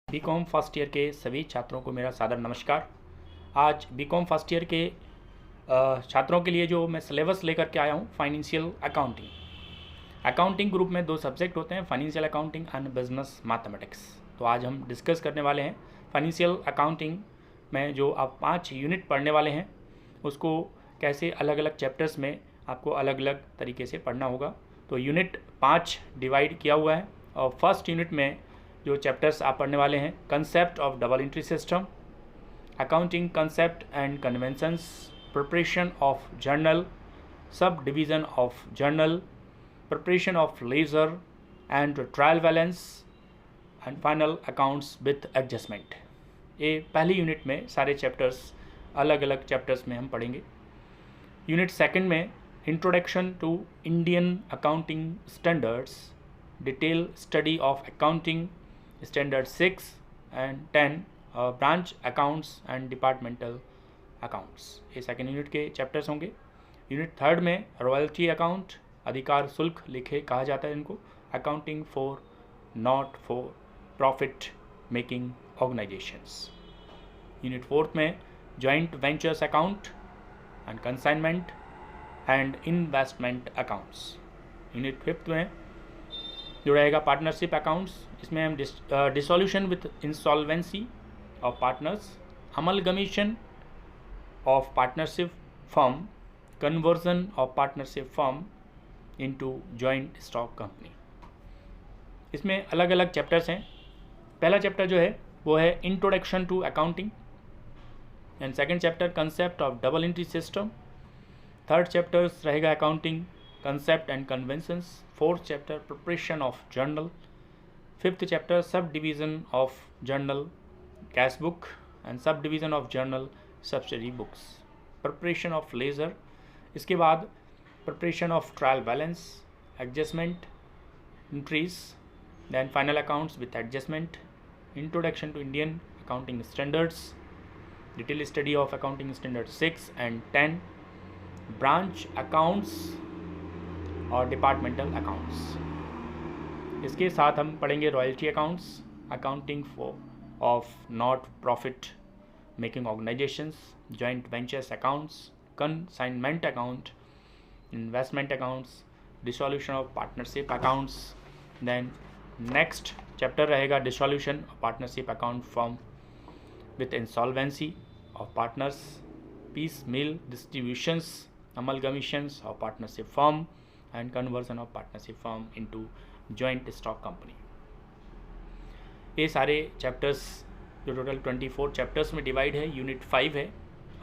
BCom first year के सभी छात्रों को मेरा सादर नमस्कार। आज बीकॉम फर्स्ट ईयर के छात्रों के लिए जो मैं सिलेबस लेकर के आया हूँ, फाइनेंशियल अकाउंटिंग। अकाउंटिंग ग्रुप में दो सब्जेक्ट होते हैं, financial accounting and business mathematics. तो आज हम डिस्कस करने वाले हैं फाइनेंशियल अकाउंटिंग में जो आप 5 यूनिट पढ़ने वाले हैं उसको कैसे अलग अलग चैप्टर्स में आपको अलग अलग तरीके से पढ़ना होगा। तो यूनिट 5 डिवाइड किया हुआ है और फर्स्ट यूनिट में जो चैप्टर्स आप पढ़ने वाले हैं, concept of double entry system, accounting concept and conventions, preparation of journal, subdivision of journal, preparation of ledger and trial balance and final accounts with adjustment. ये पहली यूनिट में सारे चैप्टर्स अलग अलग चैप्टर्स में हम पढ़ेंगे। यूनिट सेकंड में introduction to Indian accounting standards, detail study of accounting standard 6 and 10, branch accounts and departmental accounts, ये सेकेंड यूनिट के चैप्टर्स होंगे। यूनिट थर्ड में रॉयल्टी अकाउंट, अधिकार शुल्क लिखे कहा जाता है इनको, accounting for not for profit making organisations. Unit fourth में joint ventures account and consignment and investment accounts. Unit fifth में जो रहेगा पार्टनरशिप अकाउंट्स, इसमें हम dissolution with insolvency of partners, amalgamation of partnership firm, conversion of partnership firm into joint stock company. इसमें अलग अलग chapters हैं। पहला चैप्टर जो है वो है introduction to accounting and second chapter concept of double entry system. Third chapter रहेगा accounting concept and conventions. Fourth chapter preparation of journal. Fifth chapter subdivision of journal cash book and subdivision of journal subsidiary books, preparation of ledger. इसके बाद preparation of trial balance, adjustment entries, then final accounts with adjustment, introduction to Indian accounting standards, detail study of accounting standard 6 and 10, branch accounts और departmental accounts. इसके साथ हम पढ़ेंगे royalty accounts, accounting for of not profit making organisations, joint ventures accounts, consignment account, investment accounts, dissolution of partnership accounts. Then next chapter रहेगा dissolution of partnership account form with insolvency of partners, piecemeal distributions, amalgamations of partnership firm and conversion of partnership firm into joint stock company. ये सारे chapters जो total 24 chapters में divide है। Unit 5 है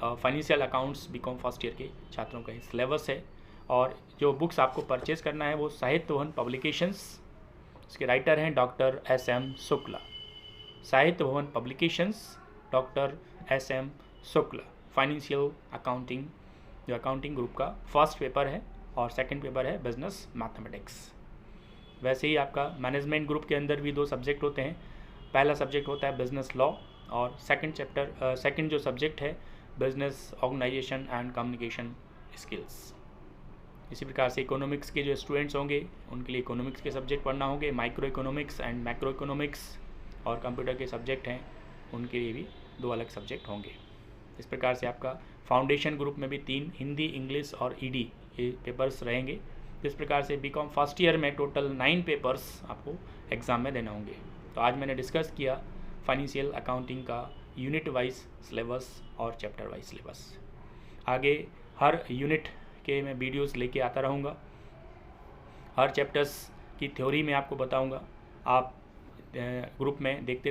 financial accounts, BCom first year के छात्रों का syllabus है। और जो बुक्स आपको परचेज करना है वो साहित्य भवन पब्लिकेशंस, इसके राइटर हैं डॉक्टर SM शुक्ला। साहित्य भवन publications, doctor SM Shukla. Financial accounting जो अकाउंटिंग ग्रुप का फर्स्ट पेपर है और सेकंड पेपर है बिजनेस मैथमेटिक्स। वैसे ही आपका मैनेजमेंट ग्रुप के अंदर भी 2 सब्जेक्ट होते हैं। पहला सब्जेक्ट होता है बिजनेस लॉ और सेकंड जो सब्जेक्ट है business organisation and communication skills. इसी प्रकार से इकोनॉमिक्स के जो स्टूडेंट्स होंगे उनके लिए इकोनॉमिक्स के सब्जेक्ट पढ़ना होंगे, micro economics and macro economics. और कंप्यूटर के सब्जेक्ट हैं उनके लिए भी 2 अलग सब्जेक्ट होंगे। इस प्रकार से आपका फाउंडेशन ग्रुप में भी 3 हिंदी, इंग्लिश और ED ये पेपर्स रहेंगे। इस प्रकार से बीकॉम फर्स्ट ईयर में टोटल 9 पेपर्स आपको एग्ज़ाम में देने होंगे। तो आज मैंने डिस्कस किया फाइनेंशियल अकाउंटिंग का यूनिट वाइज सिलेबस और चैप्टर वाइज सिलेबस। आगे हर यूनिट के मैं वीडियोस लेके आता रहूँगा, हर चैप्टर्स की थ्योरी में आपको बताऊँगा। आप ग्रुप में देखते रहिए।